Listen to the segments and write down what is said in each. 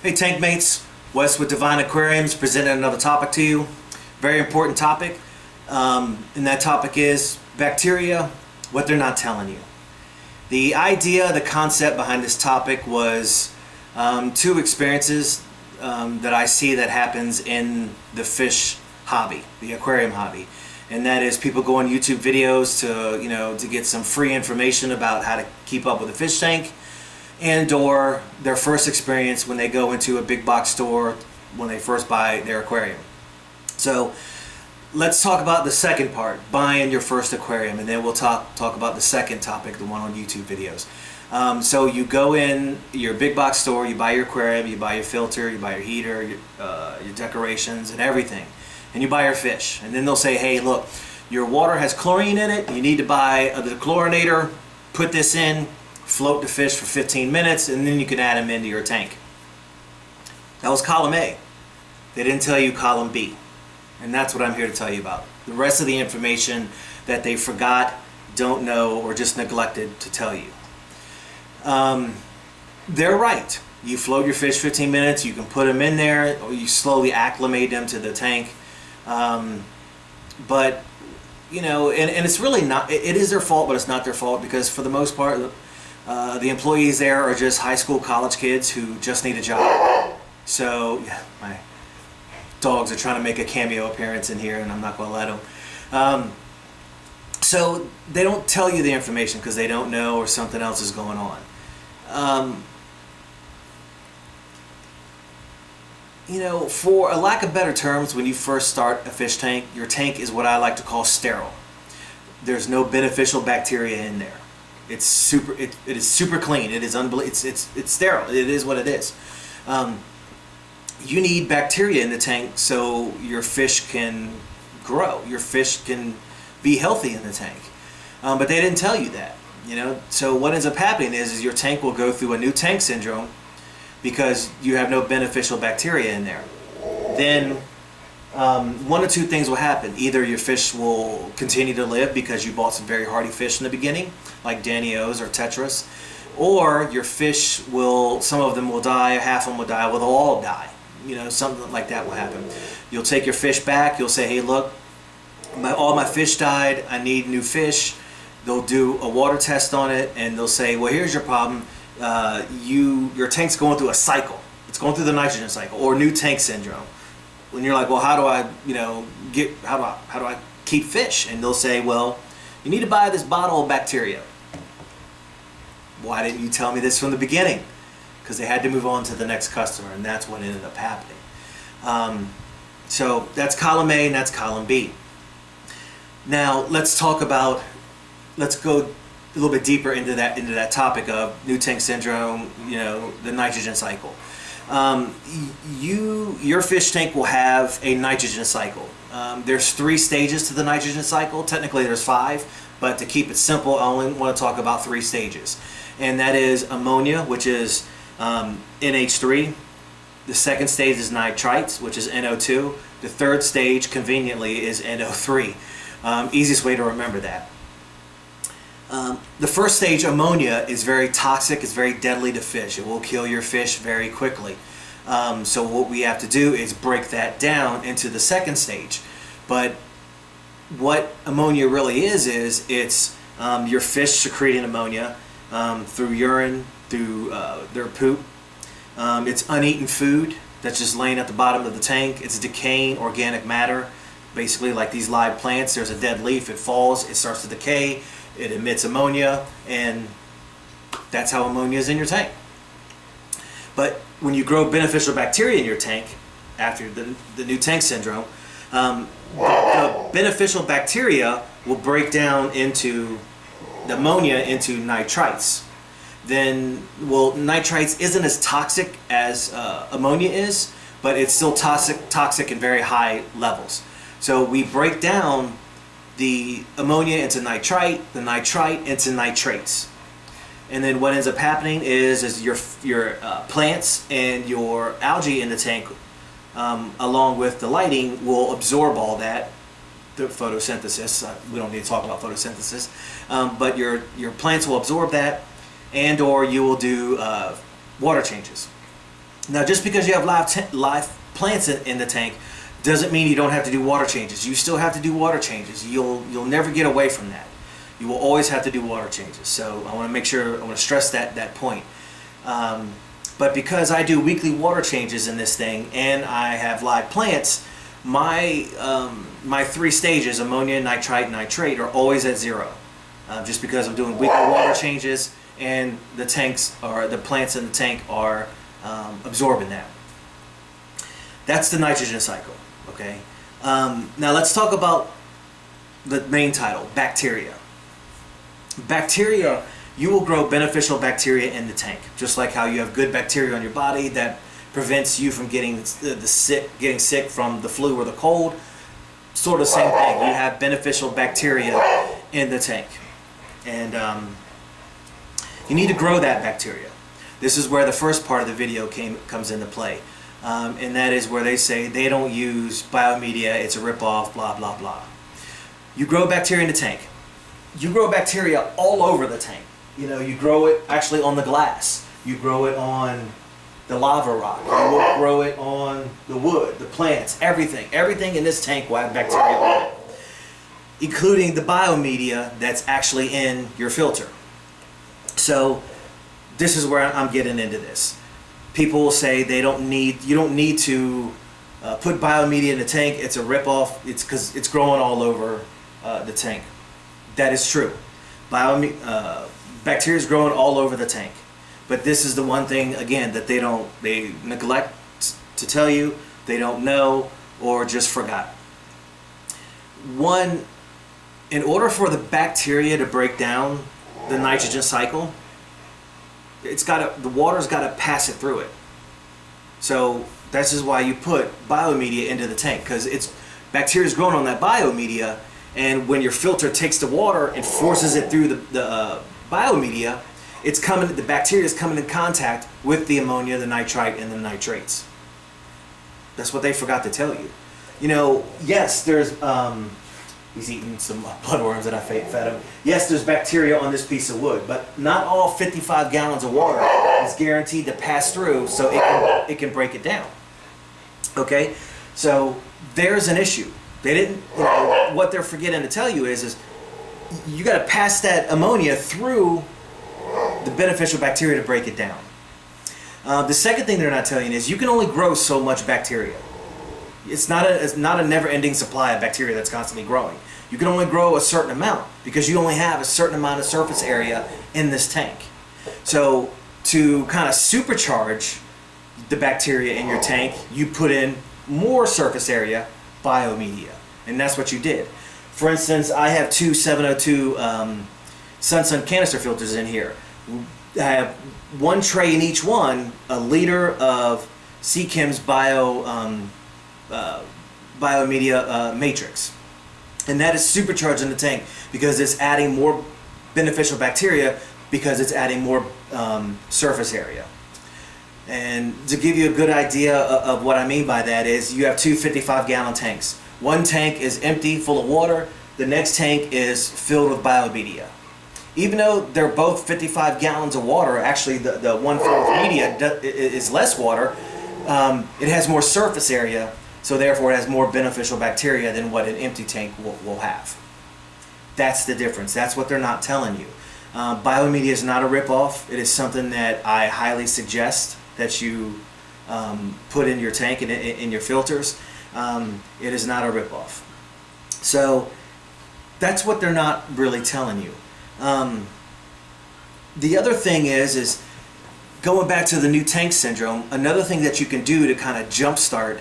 Hey tank mates, Wes with Divine Aquariums presenting another topic to you. Very important topic. And that topic is bacteria, what they're not telling you. The idea, the concept behind this topic was two experiences that I see that happens in the fish hobby, the aquarium hobby. And that is people go on YouTube videos to get some free information about how to keep up with a fish tank, and or their first experience when they go into a big box store when they first buy their aquarium. So let's talk about the second part, buying your first aquarium, and then we'll talk about the second topic, the one on YouTube videos. So you go in your big box store, you buy your aquarium, you buy your filter, you buy your heater, your decorations and everything, and you buy your fish. And then they'll say, hey look, your water has chlorine in it, you need to buy the chlorinator, put this in, float the fish for 15 minutes, and then you can add them into your tank. That was column A. They didn't tell you column B. And that's what I'm here to tell you about. The rest of the information that they forgot, don't know, or just neglected to tell you. They're right. You float your fish 15 minutes, you can put them in there, or you slowly acclimate them to the tank. But, and it's really not, it is their fault, but it's not their fault, because for the most part, the employees there are just high school, college kids who just need a job. So, yeah, my dogs are trying to make a cameo appearance in here, and I'm not going to let them. So they don't tell you the information because they don't know, or something else is going on. For a lack of better terms, when you first start a fish tank, your tank is what I like to call sterile. There's no beneficial bacteria in there. It's super. It is super clean. It is unbelievable. It's sterile. It is what it is. You need bacteria in the tank so your fish can grow. Your fish can be healthy in the tank. But they didn't tell you that. So what ends up happening is your tank will go through a new tank syndrome because you have no beneficial bacteria in there. Then one or two things will happen. Either your fish will continue to live because you bought some very hardy fish in the beginning, like Danios or Tetras, or your fish will, some of them will die, half of them will die, well they'll all die. Something like that will happen. You'll take your fish back, you'll say, hey look, all my fish died, I need new fish. They'll do a water test on it, and they'll say, well here's your problem, your tank's going through a cycle. It's going through the nitrogen cycle, or new tank syndrome. When you're like, well how do I how do I keep fish? And they'll say, well you need to buy this bottle of bacteria. Why didn't you tell me this from the beginning? Because they had to move on to the next customer, and that's what ended up happening. So that's column A and that's column B. Now let's go a little bit deeper into that topic of new tank syndrome, the nitrogen cycle. Your fish tank will have a nitrogen cycle. There's 3 stages to the nitrogen cycle. Technically there's 5, but to keep it simple, I only want to talk about 3 stages. And that is ammonia, which is NH3. The second stage is nitrites, which is NO2. The third stage, conveniently, is NO3. Easiest way to remember that. The first stage, ammonia, is very toxic. It's very deadly to fish. It will kill your fish very quickly. So what we have to do is break that down into the second stage. But what ammonia really is it's your fish secreting ammonia through urine, through their poop. It's uneaten food that's just laying at the bottom of the tank. It's decaying organic matter. Basically, like these live plants, there's a dead leaf, it falls, it starts to decay, it emits ammonia, and that's how ammonia is in your tank. But when you grow beneficial bacteria in your tank, after the new tank syndrome, the beneficial bacteria will break down into the ammonia into nitrites. Then, well, nitrites isn't as toxic as ammonia is, but it's still toxic in very high levels. So we break down the ammonia into nitrite, the nitrite into nitrates. And then what ends up happening is your plants and your algae in the tank, along with the lighting, will absorb all that. The photosynthesis, we don't need to talk about photosynthesis, but your plants will absorb that, and or you will do water changes. Now, just because you have live plants in the tank doesn't mean you don't have to do water changes. You still have to do water changes. You'll never get away from that. You will always have to do water changes. So I want to make sure, I want to stress that point. But because I do weekly water changes in this thing and I have live plants, my 3 stages, ammonia, nitrite, nitrate, are always at 0. Just because I'm doing weekly water changes and the tanks, or the plants in the tank, are absorbing that. That's the nitrogen cycle. Okay. Now let's talk about the main title, bacteria. Bacteria, you will grow beneficial bacteria in the tank, just like how you have good bacteria on your body that prevents you from getting sick from the flu or the cold. Sort of same thing. You have beneficial bacteria in the tank, and you need to grow that bacteria. This is where the first part of the video comes into play, and that is where they say they don't use biomedia, it's a ripoff, blah blah blah. You grow bacteria in the tank. You grow bacteria all over the tank. You know, you grow it actually on the glass. You grow it on the lava rock. You will grow it on the wood, the plants, everything. Everything in this tank will have bacteria on it, including the biomedia that's actually in your filter. So this is where I'm getting into this. People will say you don't need to put biomedia in the tank. It's a ripoff. It's because it's growing all over the tank. That is true. Bacteria is growing all over the tank. But this is the one thing, again, that they neglect to tell you, they don't know, or just forgot. One, in order for the bacteria to break down the nitrogen cycle, the water's got to pass it through it. So this is why you put biomedia into the tank, because bacteria is growing on that biomedia, and when your filter takes the water and forces it through the biomedia, the bacteria is coming in contact with the ammonia, the nitrite, and the nitrates. That's what they forgot to tell you. You know, yes, there's he's eating some bloodworms that I fed him. Yes, there's bacteria on this piece of wood, but not all 55 gallons of water is guaranteed to pass through, so it can break it down. Okay, so there's an issue. They didn't. You know, what they're forgetting to tell you is you got to pass that ammonia through the beneficial bacteria to break it down. The second thing they're not telling you is you can only grow so much bacteria. It's not a never-ending supply of bacteria that's constantly growing. You can only grow a certain amount because you only have a certain amount of surface area in this tank. So to kind of supercharge the bacteria in your tank, you put in more surface area, biomedia, and that's what you did. For instance, I have 2 702 Sun canister filters in here. I have one tray in each one, a liter of Seachem's biomedia matrix, and that is supercharging the tank because it's adding more beneficial bacteria because it's adding more surface area. And to give you a good idea of what I mean by that is you have 2 55-gallon tanks. One tank is empty, full of water. The next tank is filled with biomedia. Even though they're both 55 gallons of water, actually the one filled with media is less water. It has more surface area, so therefore it has more beneficial bacteria than what an empty tank will have. That's the difference. That's what they're not telling you. Biomedia is not a ripoff. It is something that I highly suggest that you put in your tank and in your filters. It is not a ripoff. So that's what they're not really telling you. The other thing is going back to the new tank syndrome. Another thing that you can do to kind of jumpstart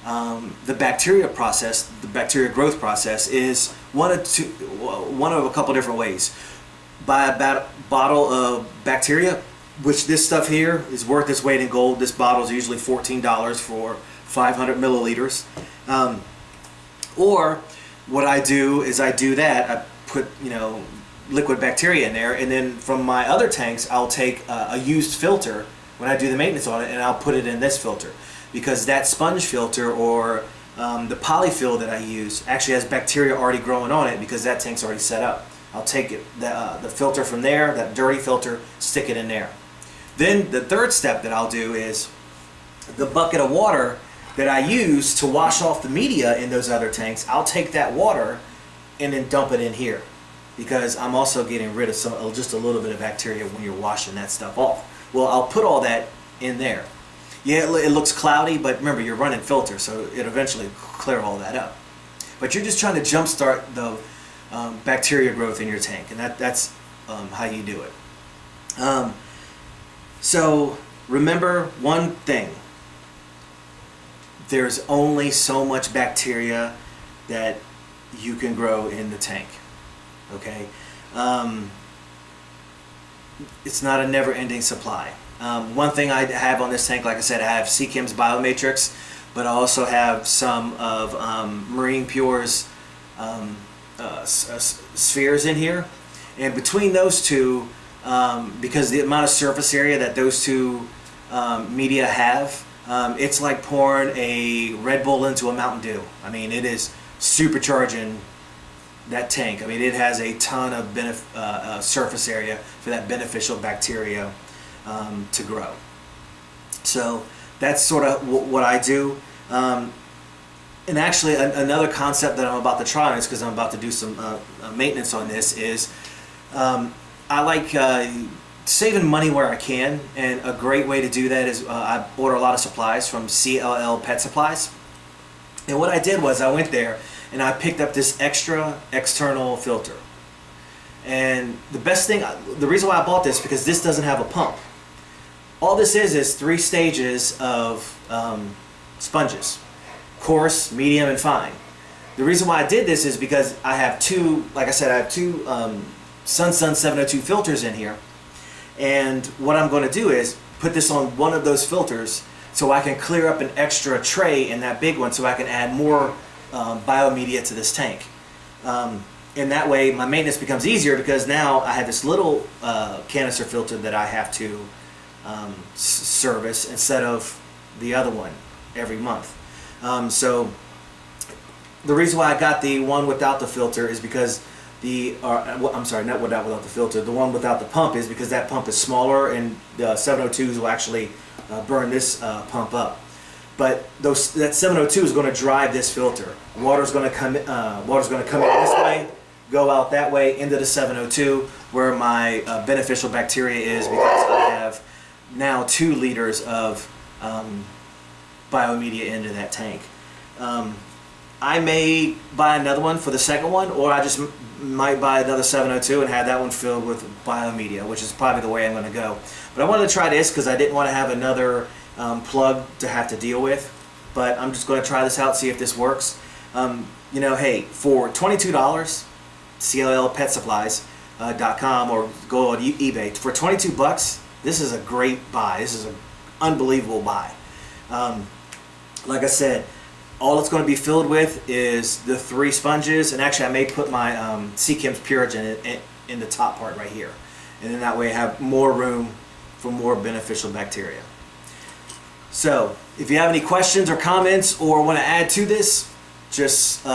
the bacteria process, the bacteria growth process, is one of a couple different ways. Buy a bottle of bacteria, which this stuff here is worth its weight in gold. This bottle is usually $14 for 500 milliliters. Or what I do is I put liquid bacteria in there, and then from my other tanks I'll take a used filter when I do the maintenance on it, and I'll put it in this filter, because that sponge filter or the polyfill that I use actually has bacteria already growing on it because that tank's already set up. I'll take the filter from there, that dirty filter, stick it in there. Then the third step that I'll do is the bucket of water that I use to wash off the media in those other tanks, I'll take that water and then dump it in here, because I'm also getting rid of just a little bit of bacteria when you're washing that stuff off. Well, I'll put all that in there. Yeah, it looks cloudy, but remember, you're running filter, so it eventually clear all that up. But you're just trying to jumpstart the bacteria growth in your tank, and that's how you do it. So remember one thing: there's only so much bacteria that you can grow in the tank. Okay, it's not a never-ending supply. One thing I have on this tank, like I said, I have Seachem's Biomatrix, but I also have some of Marine Pure's spheres in here. And between those two, because the amount of surface area that those two media have, it's like pouring a Red Bull into a Mountain Dew. I mean, it is supercharging that tank. I mean, it has a ton of surface area for that beneficial bacteria to grow. So that's sort of what I do. And actually, another concept that I'm about to try on is, because I'm about to do some maintenance on this, is I like saving money where I can, and a great way to do that is I order a lot of supplies from CLL Pet Supplies. And what I did was I went there and I picked up this extra external filter. And the best thing, the reason why I bought this, because this doesn't have a pump. All this is 3 stages of sponges: coarse, medium, and fine. The reason why I did this is because I have two, like I said, I have two Sun 702 filters in here. And what I'm going to do is put this on one of those filters so I can clear up an extra tray in that big one, so I can add more biomedia to this tank. And that way my maintenance becomes easier, because now I have this little canister filter that I have to service instead of the other one every month. So the reason why I got the one without the filter is because I'm sorry, not without the filter. The one without the pump is because that pump is smaller, and the 702s will actually burn this pump up. But that 702 is going to drive this filter. Water's going to come in this way, go out that way into the 702, where my beneficial bacteria is, because I have now 2 liters of biomedia into that tank. I may buy another one for the second one, or I just might buy another 702 and have that one filled with biomedia, which is probably the way I'm going to go. But I wanted to try this because I didn't want to have another plug to have to deal with. But I'm just going to try this out, see if this works. You know, hey, for $22, CLLPetSupplies.com, or go on eBay. For $22, this is a great buy. This is an unbelievable buy. Like I said, all it's going to be filled with is the 3 sponges, and actually I may put my Seachem's Purigen in the top part right here, and then that way I have more room for more beneficial bacteria. So if you have any questions or comments, or want to add to this, just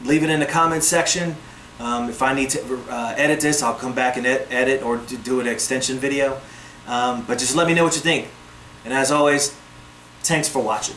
leave it in the comments section. If I need to edit this, I'll come back and edit, or do an extension video. But just let me know what you think. And as always, thanks for watching.